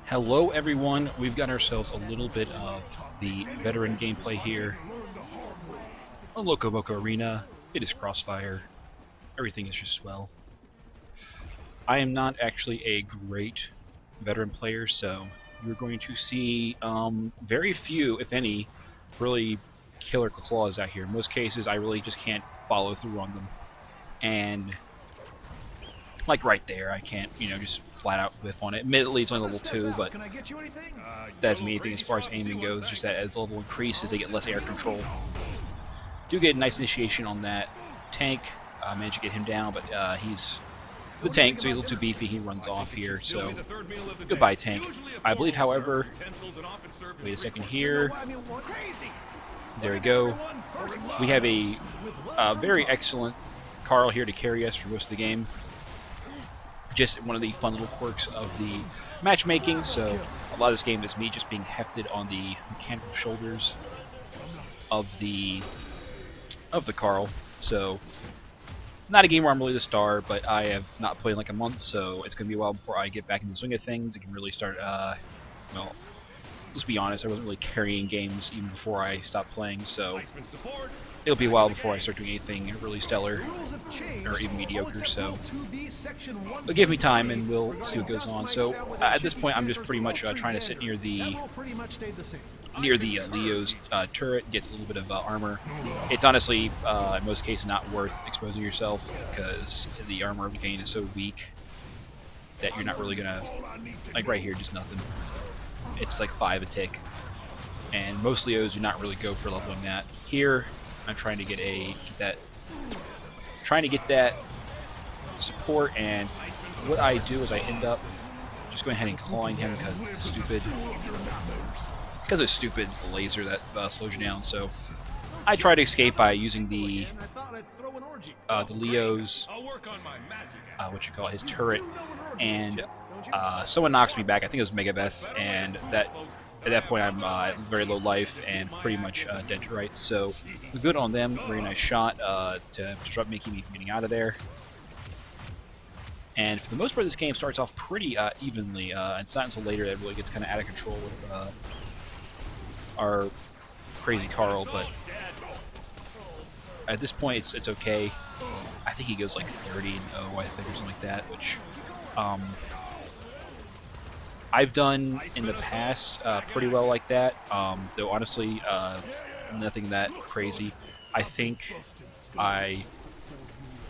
Hello everyone, we've got ourselves a little bit of the veteran gameplay here on Loco Moco Arena. It is CROSSFIRE. Everything is just swell. I am not actually a great veteran player, so you're going to see very few, if any, really killer claws out here. In most cases, I really just can't follow through on them. And like right there, I can't, just flat out whiff on it. Admittedly, it's only level 2, but that's me anything as far as aiming goes. Just that as the level increases, they get less air control. Do get a nice initiation on that tank. Managed to get him down, but he's the tank, so he's a little too beefy. He runs off here, so goodbye, tank. I believe, however, wait a second here. There we go. We have a very excellent Karl here to carry us for most of the game. Just one of the fun little quirks of the matchmaking, so a lot of this game is me just being hefted on the mechanical shoulders of the Karl. So not a game where I'm really the star, but I have not played in like a month, so it's going to be a while before I get back in the swing of things. I can really start, well, let's be honest, I wasn't really carrying games even before I stopped playing, so it'll be a while before I start doing anything really stellar or even mediocre, so but give me time and we'll see what goes on. So at this point I'm just pretty much trying to sit near the Leo's turret, get a little bit of armor. It's honestly in most cases not worth exposing yourself because the armor gain is so weak that you're not really gonna, like right here, just nothing. It's like 5 a tick, and most Leos do not really go for leveling that. Here I'm trying to get that support, and what I do is I end up just going ahead and clawing him because of stupid laser that slows you down. So I try to escape by using the Leo's his turret, and someone knocks me back. I think it was Megabeth, and at that point I'm at very low life and pretty much dead to rights. So good on them. Very nice shot to disrupt me, keep me from getting out of there. And for the most part, this game starts off pretty evenly. It's not until later that it really gets kind of out of control with our crazy Karl, but at this point it's okay. I think he goes like 30-0, I think, or something like that, which I've done in the past pretty well like that, though honestly nothing that crazy. I think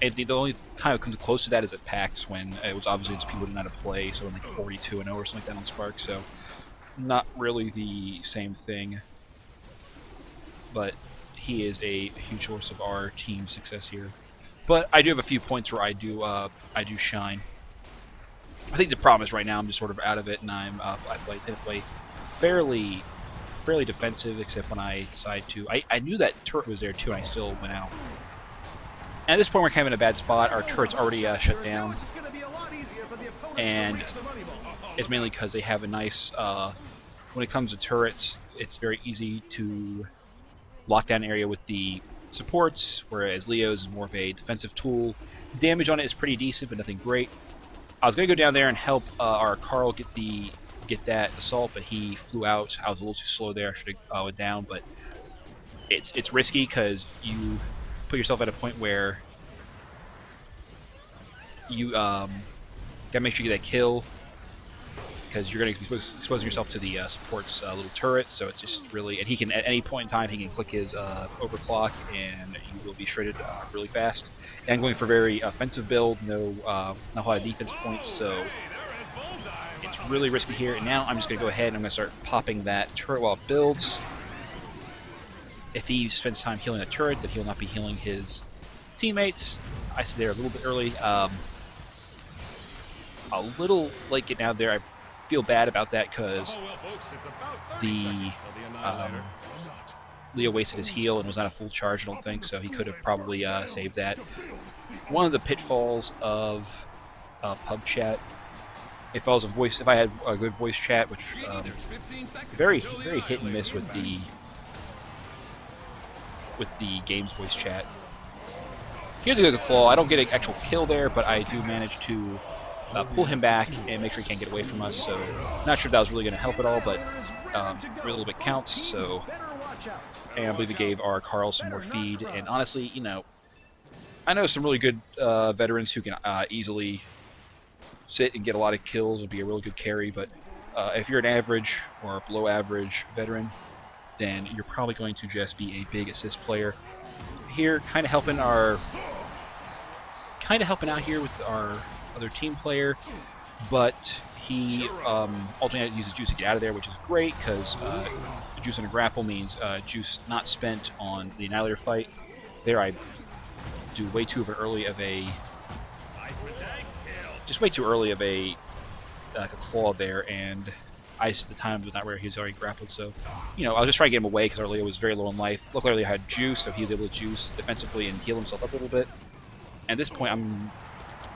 the only time it comes close to that is at PAX, when it was obviously just people didn't know how to play, so like 42-0 or something like that on Spark, so not really the same thing, but he is a huge source of our team's success here. But I do have a few points where I do shine. I think the problem is right now I'm just sort of out of it, and I tend to play fairly defensive, except when I decide to. I knew that turret was there too, and I still went out. And at this point we're kind of in a bad spot. Our turret's already shut down, and it's mainly because they have a nice. When it comes to turrets, it's very easy to lock down an area with the supports, whereas Leo's is more of a defensive tool. Damage on it is pretty decent, but nothing great. I was gonna go down there and help our Karl get that assault, but he flew out. I was a little too slow there. I should have went down, but it's risky because you put yourself at a point where you gotta make sure you get that kill, because you're going to be exposing yourself to the support's little turret, so it's just really, and he can, at any point in time, he can click his overclock, and you will be shredded really fast. And I'm going for a very offensive build, not a lot of defense points, so it's really risky here. And now I'm just going to go ahead and I'm going to start popping that turret while it builds. If he spends time healing the turret, then he'll not be healing his teammates. I said there a little bit early. A little late getting out of there. I feel bad about that because the Leo wasted his heal and was not a full charge, I don't think, so he could have probably saved that. One of the pitfalls of pub chat, if I had a good voice chat, which very hit and miss with the game's voice chat. Here's a good Klaw. I don't get an actual kill there, but I do manage to pull him back and make sure he can't get away from us. So not sure if that was really going to help at all, but really a little bit counts. So, and I believe it gave our Karl some more feed. And honestly, you know, I know some really good veterans who can easily sit and get a lot of kills and be a really good carry, but if you're an average or below average veteran, then you're probably going to just be a big assist player. Here, kind of helping out here with our other team player, but he ultimately uses juice to get out of there, which is great because juice in a grapple means juice not spent on the Annihilator fight. There I do way too early of a Klaw there, and ice at the time was not where he was already grappled, so you know, I was just trying to get him away because our Leo was very low in life. Luckily I had juice, so he was able to juice defensively and heal himself up a little bit. And at this point I'm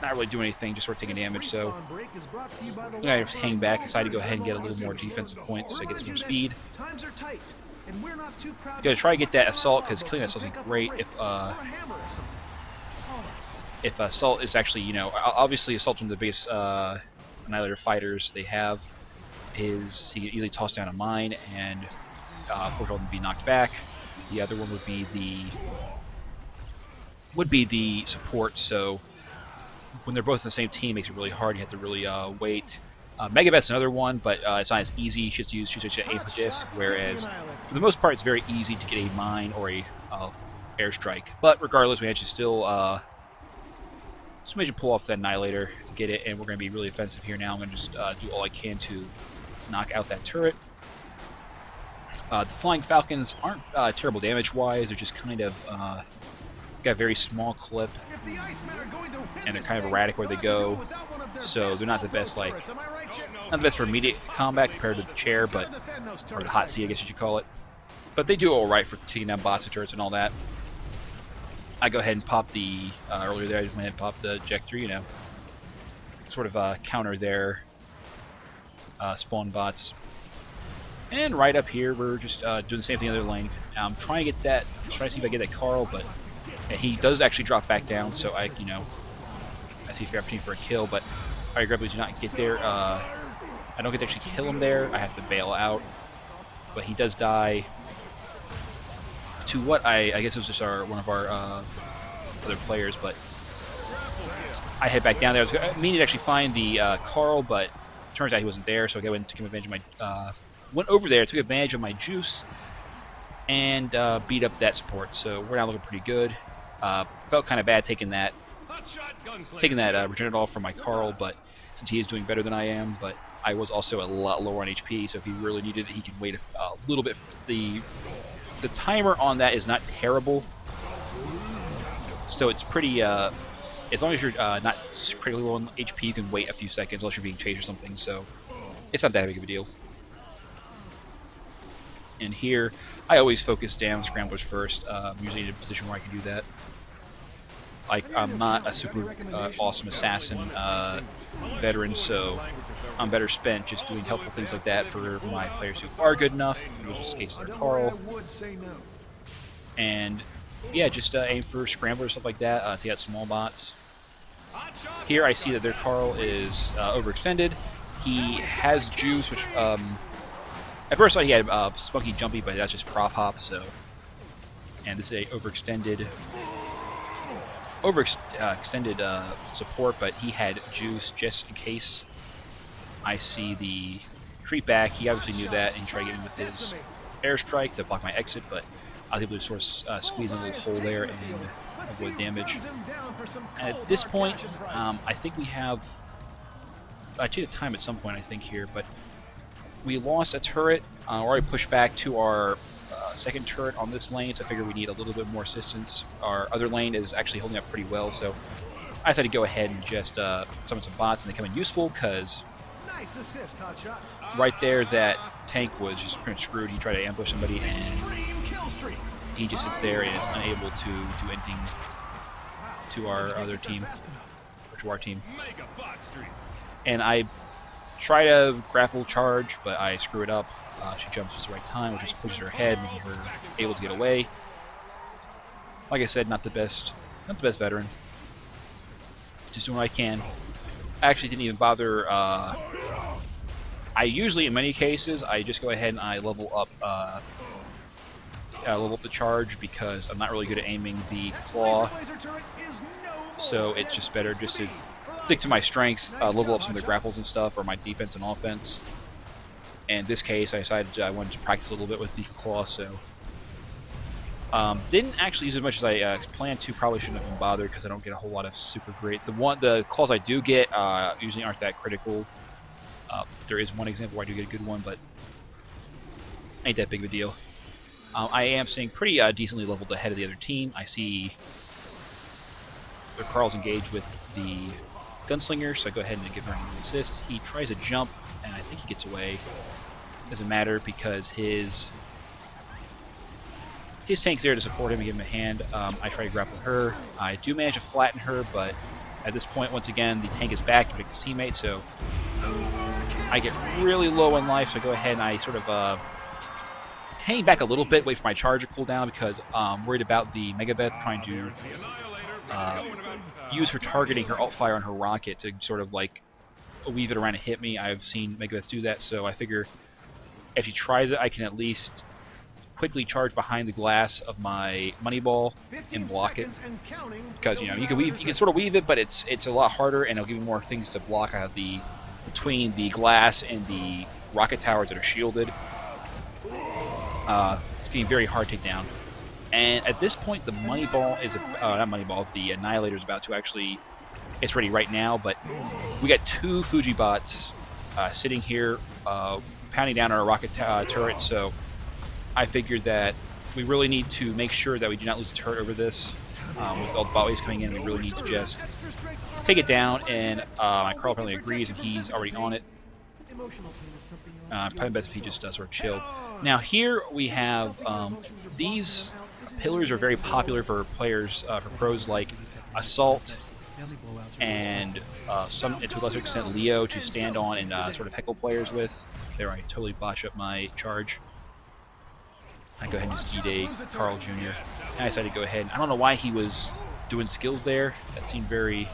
not really doing anything, just sort of taking damage, so I'm gonna just hang back, decide to go ahead and get a little more defensive points so I get some more speed. Gonna try to get that assault because killing that assault is great if assault is actually, you know, obviously assault from the biggest Annihilator fighters they have is he can easily toss down a mine and Portal would be knocked back. The other one would be the support. So when they're both in the same team, it makes it really hard. You have to really wait. Megavet's another one, but it's not as easy. You should use aim per disc, whereas for the most part, it's very easy to get a mine or a airstrike. But regardless, we actually still just managed to pull off that Annihilator, get it, and we're going to be really offensive here now. I'm going to just do all I can to knock out that turret. The Flying Falcons aren't terrible damage-wise. They're just kind of it's got a very small clip, and they're kind of erratic where they go. So they're not the best, like, not the best for immediate combat compared to the chair, but or the hot seat, I guess you should call it. But they do all right for taking down bots and turrets and all that. I go ahead and pop the earlier there. I just went ahead and popped the ejector, you know, sort of counter their spawn bots. And right up here, we're just doing the same thing in the other lane. I'm trying to get that, trying to see if I get that Karl, but he does actually drop back down. So I see if you're opportunity for a kill, but I regretfully do not get there. I don't get to actually kill him there. I have to bail out, but he does die to what I guess it was just one of our other players, but I head back down there. I was meaning to actually find the Karl, but it turns out he wasn't there, so I went and took advantage of my went over there, took advantage of my juice, and beat up that support. So we're now looking pretty good. Felt kind of bad taking that Regeneratol from my Karl, but since he is doing better than I am, but I was also a lot lower on HP, so if he really needed it, he can wait a little bit. The timer on that is not terrible, so it's pretty, as long as you're not critically low on HP, you can wait a few seconds unless you're being chased or something, so it's not that big of a deal. And here, I always focus down scramblers first, usually in a position where I can do that. Like, I'm not a super awesome assassin veteran, so I'm better spent just doing helpful things like that for my players who are good enough, which is the case of Karl. And yeah, just aim for scramblers, stuff like that, to get small bots. Here I see that their Karl is overextended. He has juice, which at first I thought he had spunky jumpy, but that's just prop hop. So, and this is a overextended support, but he had juice just in case I see the creep back. He obviously knew that, and he tried to get in with his airstrike to block my exit, but I was able to sort of squeeze in a little hole there and avoid damage. And at this point, I think we have, I cheated time at some point I think here, but we lost a turret, or I pushed back to our second turret on this lane, so I figured we need a little bit more assistance. Our other lane is actually holding up pretty well, so I decided to go ahead and just summon some bots, and they come in useful because right there that tank was just pretty much screwed. He tried to ambush somebody, and he just sits there and is unable to do anything to our other team, or to our team. And I try to grapple charge, but I screw it up. She jumps just the right time, which just pushes her ahead, and we're able to get away. Like I said, not the best veteran. Just doing what I can. actually didn't even bother. I usually, in many cases, I just go ahead and I level up the charge because I'm not really good at aiming the claw. So it's just better just to stick to my strengths, level up some of the grapples and stuff, or my defense and offense. And in this case, I decided I wanted to practice a little bit with the claw, so didn't actually use as much as I planned to. Probably shouldn't have been bothered because I don't get a whole lot of super great. The claws I do get usually aren't that critical. There is one example where I do get a good one, but ain't that big of a deal. I am staying pretty decently leveled ahead of the other team. I see the Karl's engaged with the gunslinger, so I go ahead and give him an assist. He tries a jump, and I think he gets away. Doesn't matter because his tank's there to support him and give him a hand. I try to grapple her. I do manage to flatten her, but at this point, once again, the tank is back to protect his teammate, so I get really low in life, so I go ahead and I sort of hang back a little bit, wait for my charge to cool down because I'm worried about the Megabeth trying to use her targeting her alt fire on her rocket to sort of like weave it around and hit me. I've seen Megabeth do that, so I figure if she tries it, I can at least quickly charge behind the glass of my money ball and block it. Because you can sort of weave it, but it's a lot harder, and it'll give you more things to block out of between the glass and the rocket towers that are shielded. It's getting very hard to take down. And at this point, the money ball is not money ball. The Annihilator is about to actually. It's ready right now, but we got two Fuji bots sitting here, pounding down our rocket turret. So I figured that we really need to make sure that we do not lose a turret over this. With all the bot waves coming in, we really need to just take it down. And my Karl apparently agrees, and he's already on it. Probably best if he just sort of chill. Now here we have these pillars are very popular for players, for pros like Assault and some, to a lesser extent, Leo to stand on and sort of heckle players with. There, I totally botch up my charge. I go ahead and just eat a Karl Jr. And I decided to go ahead. I don't know why he was doing skills there. That seemed very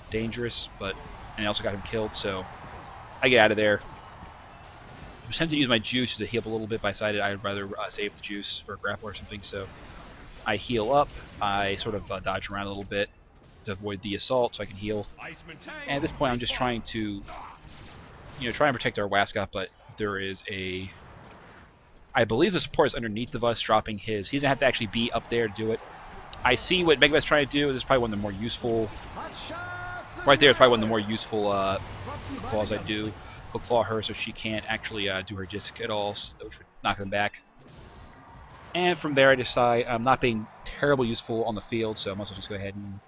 dangerous, but and I also got him killed, so I get out of there. I was tempted to use my juice to heal up a little bit, but I decided I'd rather save the juice for a grapple or something, so I heal up. I sort of dodge around a little bit to avoid the assault so I can heal. And at this point I'm just trying to try and protect our Wascott, but there is I believe the support is underneath of us dropping his. He doesn't have to actually be up there to do it. I see what Megabeth's trying to do. This is probably one of the more useful. Right there is probably one of the more useful claws I do. We'll claw her so she can't actually do her disc at all, which would knock them back. And from there I decide I'm not being terribly useful on the field, so I must as well just go ahead and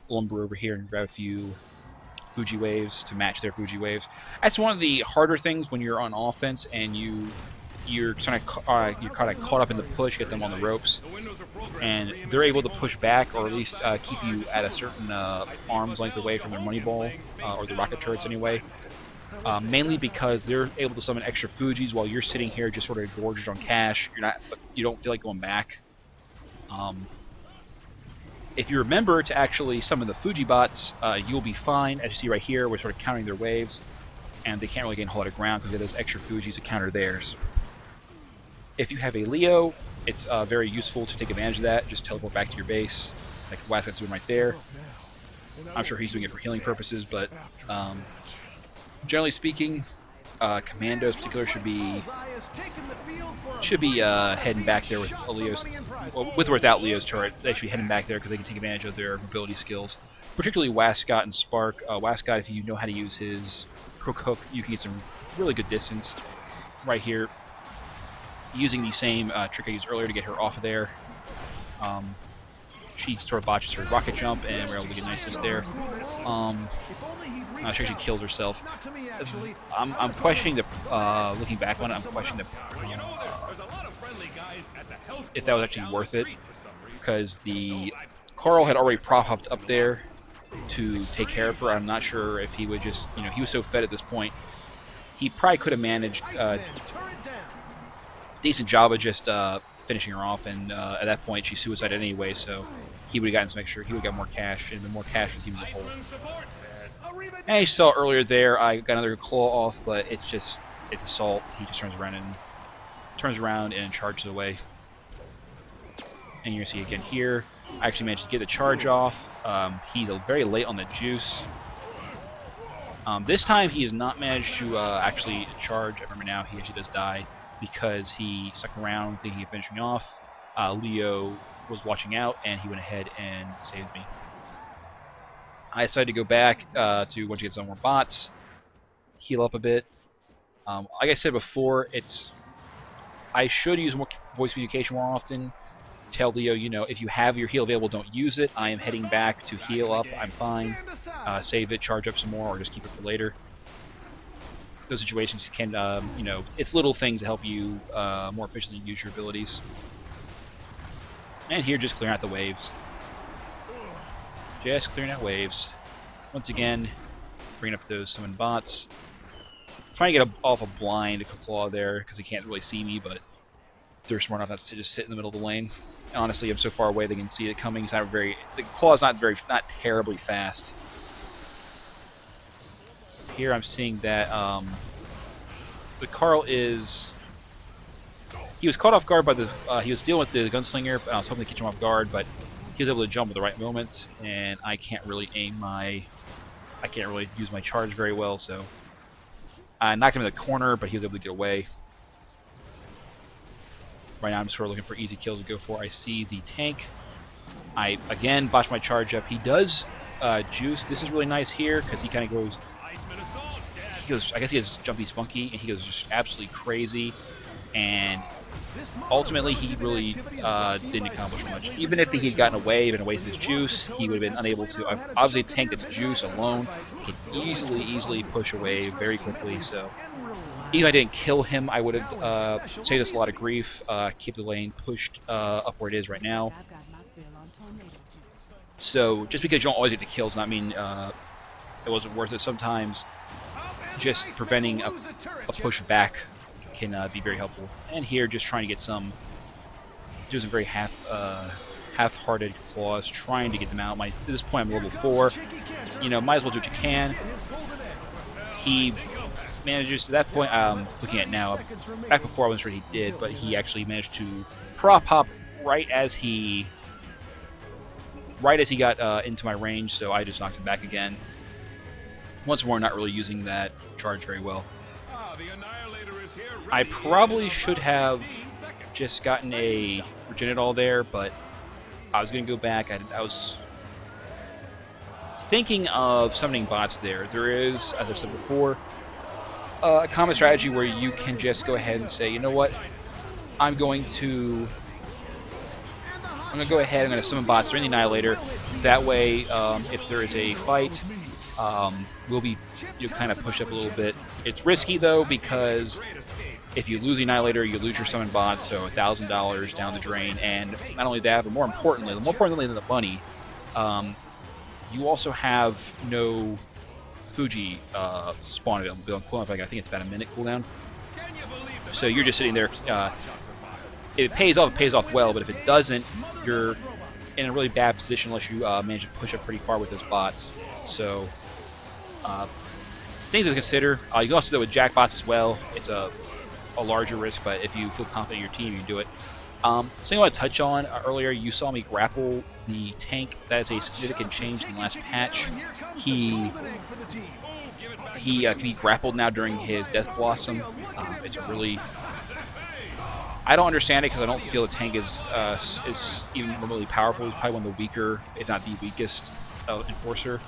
lumber over here and grab a few Fuji waves to match their Fuji waves. That's one of the harder things when you're on offense and you're kind of caught up in the push, get them on the ropes, and they're able to push back or at least keep you at a certain arm's length away from their money ball or the rocket turrets anyway. Mainly because they're able to summon extra Fujis while you're sitting here just sort of gorged on cash. You don't feel like going back. If you remember to actually summon the Fuji bots, you'll be fine. As you see right here, we're sort of countering their waves, and they can't really gain a whole lot of ground because they have those extra Fujis to counter theirs. If you have a Leo, it's very useful to take advantage of that. Just teleport back to your base, like Wascott's doing right there. I'm sure he's doing it for healing purposes, but generally speaking, commandos in particular should be heading back there with Leo's, with or without Leo's turret. They should be heading back there because they can take advantage of their mobility skills, particularly Wascott and Spark. Wascott, if you know how to use his hook, you can get some really good distance right here. Using the same trick I used earlier to get her off of there. She sort of botches her rocket jump, and we're able to get a nice assist there. She actually kills herself. I'm questioning the, looking back on it, I'm questioning the, if that was actually worth it, because the Karl had already prop-hopped up there to take care of her. I'm not sure if he would just, he was so fed at this point. He probably could have managed decent job of just finishing her off, and at that point she suicided anyway, so he would have gotten some extra, he would have got more cash, and the more cash was he was a whole. And you saw earlier there, I got another Klaw off, but it's assault. He just turns around and charges away. And you're gonna see again here, I actually managed to get the charge off. He's very late on the juice. This time he has not managed to actually charge. I remember now he actually does die because he stuck around thinking of finishing off. Leo was watching out and he went ahead and saved me. I decided to go back to once you get some more bots, heal up a bit. Like I said before, I should use more voice communication more often. Tell Leo, you know, if you have your heal available, don't use it. I am heading back to heal up. I'm fine. Save it, charge up some more, or just keep it for later. Those situations can, you know, it's little things to help you more efficiently use your abilities. And here, just clearing out the waves. Just clearing out waves. Once again, bringing up those summon bots. Trying to get off a blind Klaw there, because he can't really see me, but they're smart enough to just sit in the middle of the lane. And honestly, I'm so far away they can see it coming. The Klaw's not terribly fast. Here I'm seeing that the Karl he was caught off guard by he was dealing with the gunslinger, and I was hoping to catch him off guard, but he was able to jump at the right moment, and I can't really use my charge very well, so I knocked him in the corner, but he was able to get away. Right now I'm sort of looking for easy kills to go for. I see the tank. I, again, botched my charge up. He does juice. This is really nice here, because he kind of goes... I guess he has Jumpy Spunky, and he goes just absolutely crazy. And ultimately, he really didn't accomplish much. Even if he had gotten away, even away with his juice, he would have been unable to... Obviously, a tank that's juice alone can easily push away very quickly, so... Even if I didn't kill him, I would have saved us a lot of grief, keep the lane pushed up where it is right now. So, just because you don't always get the kills does not mean it wasn't worth it. Sometimes just preventing a push back can be very helpful. And here, just trying to get do some very half-hearted Klaws, trying to get them out. At this point, I'm level 4. You know, might as well do what you can. He manages, to that point, looking at now, back before I wasn't sure he did, but he actually managed to prop hop right as he got into my range, so I just knocked him back again. Once more, not really using that charge very well. I probably should have just gotten a Regenitol there, but I was going to go back. I was thinking of summoning bots there. There is, as I've said before, a common strategy where you can just go ahead and say, you know what, I'm going to go ahead, I'm going to summon bots during the Annihilator. That way, if there is a fight, you'll kind of push up a little bit. It's risky though, because if you lose the Annihilator, you lose your summon bots, so $1,000 down the drain. And not only that, but more importantly than the money, you also have no Fuji spawn available on cooldown. I think it's about a minute cooldown. So you're just sitting there. If it pays off well, but if it doesn't, you're in a really bad position unless you manage to push up pretty far with those bots. So things to consider. You can also do it with jackbots as well. It's a larger risk, but if you feel confident in your team, you can do it. Something I want to touch on earlier, you saw me grapple the tank. That is a significant change in the last patch. He can be grappled now during his Death Blossom. It's really... I don't understand it because I don't feel the tank is even remotely powerful. He's probably one of the weaker, if not the weakest, Enforcer.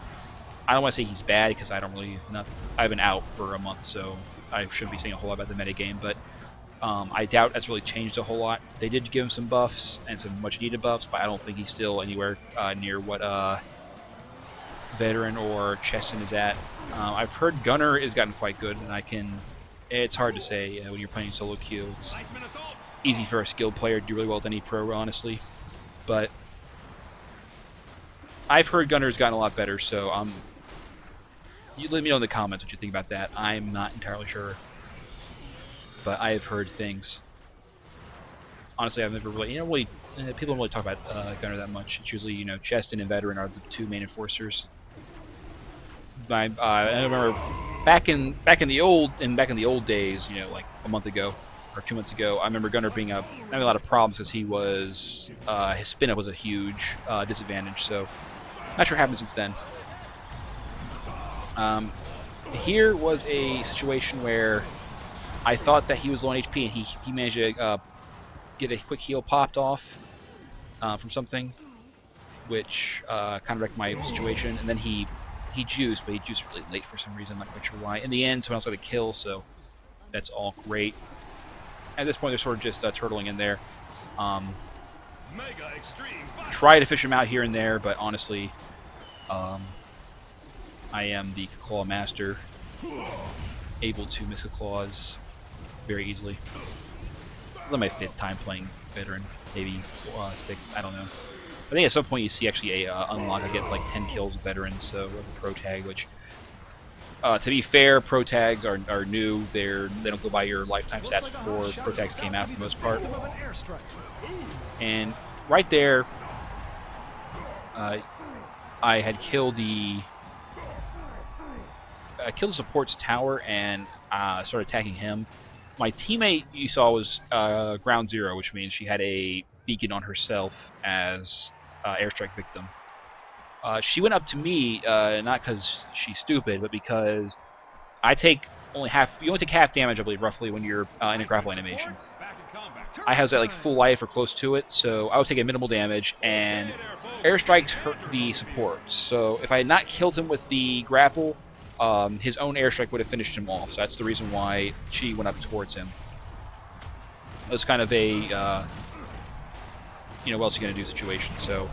I don't want to say he's bad because I I've been out for a month, so I shouldn't be saying a whole lot about the metagame, but I doubt that's really changed a whole lot. They did give him some buffs and some much needed buffs, but I don't think he's still anywhere near what Veteran or Cheston is at. I've heard Gunner has gotten quite good, and it's hard to say when you're playing solo queue. It's easy for a skilled player to do really well with any pro, honestly. But I've heard Gunner's gotten a lot better, so you let me know in the comments what you think about that. I'm not entirely sure, but I have heard things. Honestly, I've never really, people don't really talk about Gunner that much. It's usually, Cheston and Veteran are the two main enforcers. I remember back in the old days, you know, like a month ago or 2 months ago, I remember Gunnar having a lot of problems because he was his spin up was a huge disadvantage. So not sure what happened since then. Here was a situation where I thought that he was low on HP, and he managed to get a quick heal popped off from something, which kind of wrecked my situation. And then he juiced, but he juiced really late for some reason. I'm not quite sure why. In the end, someone else got a kill, so that's all great. At this point, they're sort of just turtling in there. Try to fish him out here and there, but honestly, I am the Klaw master, able to miss claws very easily. This is my 5th time playing veteran, maybe 6th, I don't know. I think at some point you see actually a unlock. I get like 10 kills with veterans, so with a pro tag, which to be fair, pro tags are new. They don't go by your lifetime stats before pro tags came out for the most part. And right there, I had killed the support's tower and started attacking him. My teammate you saw was ground 0, which means she had a beacon on herself as airstrike victim. She went up to me not because she's stupid, but because I take only half. You only take half damage, I believe, roughly when you're in a grapple animation. I have that like full life or close to it, so I would take a minimal damage and airstriked the support. So if I had not killed him with the grapple, his own airstrike would have finished him off. So that's the reason why she went up towards him. It was kind of a what else are you gonna do situation. So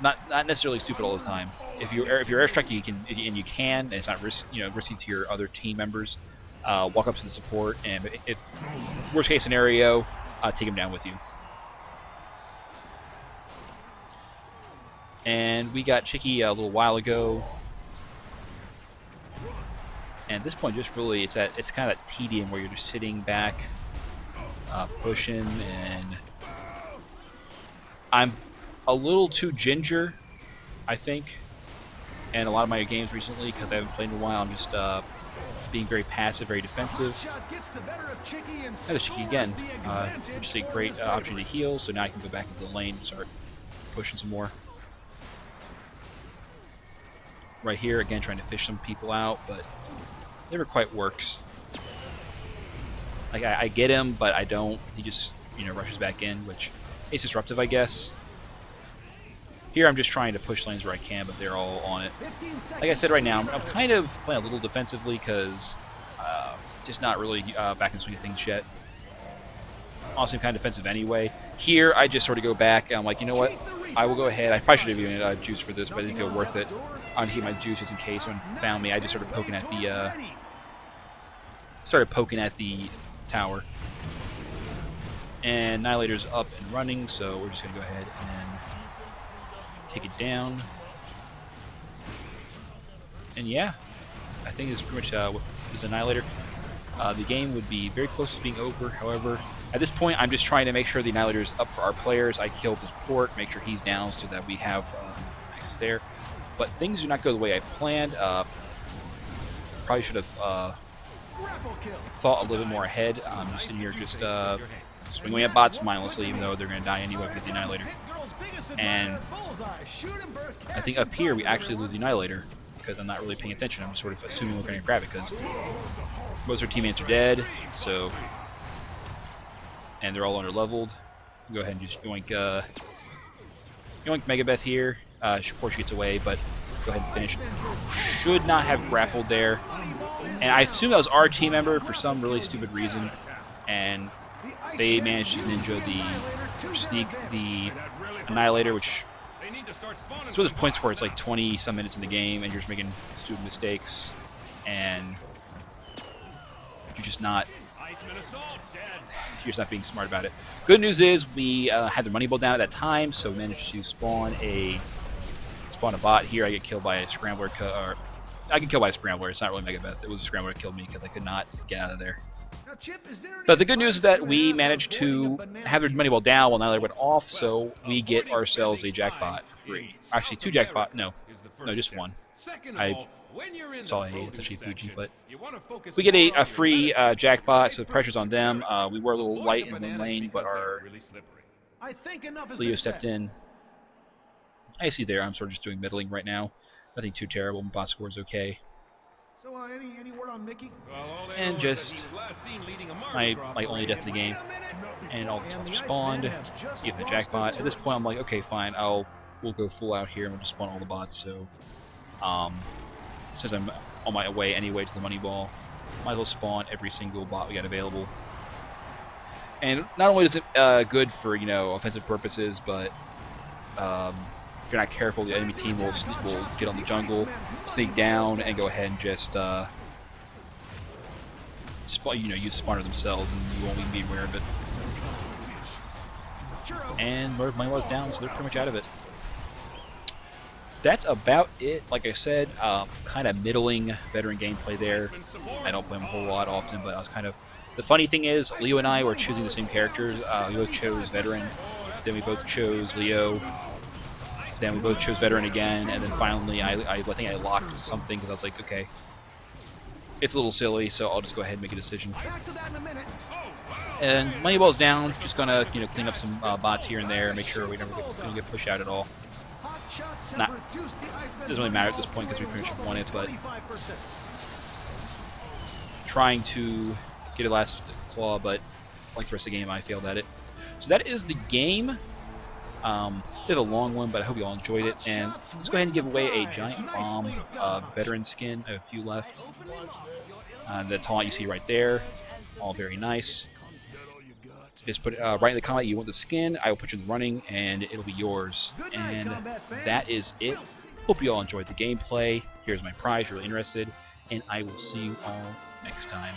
not necessarily stupid all the time. If you're airstrike, you can, and it's not risky to your other team members. Walk up to the support, and if worst case scenario, take him down with you. And we got Chicky a little while ago. And at this point, just really, it's kind of that tedium where you're just sitting back, pushing, and I'm a little too ginger, I think, in a lot of my games recently because I haven't played in a while. I'm just being very passive, very defensive. There's Chicky again, just a great opportunity to heal. So now I can go back into the lane and start pushing some more. Right here, again, trying to fish some people out, but never quite works. Like I get him, but I don't. He just rushes back in, which is disruptive, I guess. Here I'm just trying to push lanes where I can, but they're all on it. Like I said, right now I'm kind of playing a little defensively because just not really back in swing of things yet. Honestly, I'm kind of defensive anyway. Here I just sort of go back and I'm like, you know what? I will go ahead. I probably should have given juice for this, but I didn't feel worth it. I'm gonna keep my juice just in case someone found me. I just started poking at the tower. And Annihilator's up and running, so we're just gonna go ahead and take it down. And yeah, I think it's pretty much with this Annihilator. The game would be very close to being over. However, at this point, I'm just trying to make sure the Annihilator is up for our players. I killed the support, make sure he's down so that we have access there. But things do not go the way I planned. Probably should have thought a little bit more ahead. I'm just sitting here just swinging at bots mindlessly, even though they're going to die anyway with the Annihilator. And I think up here we actually lose the Annihilator because I'm not really paying attention. I'm sort of assuming we're going to grab it because most of our teammates are dead. So, and they're all under-leveled. Go ahead and just yoink Megabeth here. Before she gets away, but go ahead and finish. Should not have grappled there. And I assume that was our team member for some really stupid reason. And they managed to sneak the Annihilator, which it's one of those points where it's like 20-some minutes in the game and you're just making stupid mistakes. And you're just not being smart about it. Good news is we had the money bowl down at that time, so we managed to spawn a bot here. I get killed by a scrambler, or I get killed by a scrambler. It's not really Megabeth. It was a scrambler that killed me because I could not get out of there. But the good news is that we managed to have the money ball down while another went off, so we get ourselves a jackpot for free. Actually, 2 jackpot. No, just 1. I saw a essentially Fuji, but we get a free jackpot, so the pressure's on them. We were a little light in the lane, but our Leo stepped in. I see there. I'm sort of just doing middling right now. Nothing too terrible. Bot score's okay. So, any word on Mickey? And just my only death in the game. And all the spots are spawned. Even the jackpot. At this point, I'm like, okay, fine. We'll go full out here and we'll just spawn all the bots. So, since I'm on my way anyway to the money ball, might as well spawn every single bot we got available. And not only is it good for offensive purposes, but if you're not careful, the enemy team will get on the jungle, sneak down, and go ahead and just use the spawner themselves, and you won't even be aware of it. And money was down, so they're pretty much out of it. That's about it. Like I said, kind of middling veteran gameplay there. I don't play them a whole lot often, but I was kind of... The funny thing is, Leo and I were choosing the same characters. We both chose veteran, then we both chose Leo, then we both chose veteran again, and then finally I think I locked something because I was like, okay, it's a little silly, so I'll just go ahead and make a decision. And Moneyball's down, just gonna clean up some bots here and there, make sure we never get pushed out at all. Doesn't really matter at this point because we pretty much won it, but trying to get a last claw, but like the rest of the game, I failed at it. So that is the game. Bit of a long one, but I hope you all enjoyed it. And let's go ahead and give away a giant bomb veteran skin. I have a few left. The taunt you see right there, all very nice. Just put it right in the comment you want the skin. I will put you in the running, and it'll be yours. And that is it. Hope you all enjoyed the gameplay. Here's my prize. If you're really interested, and I will see you all next time.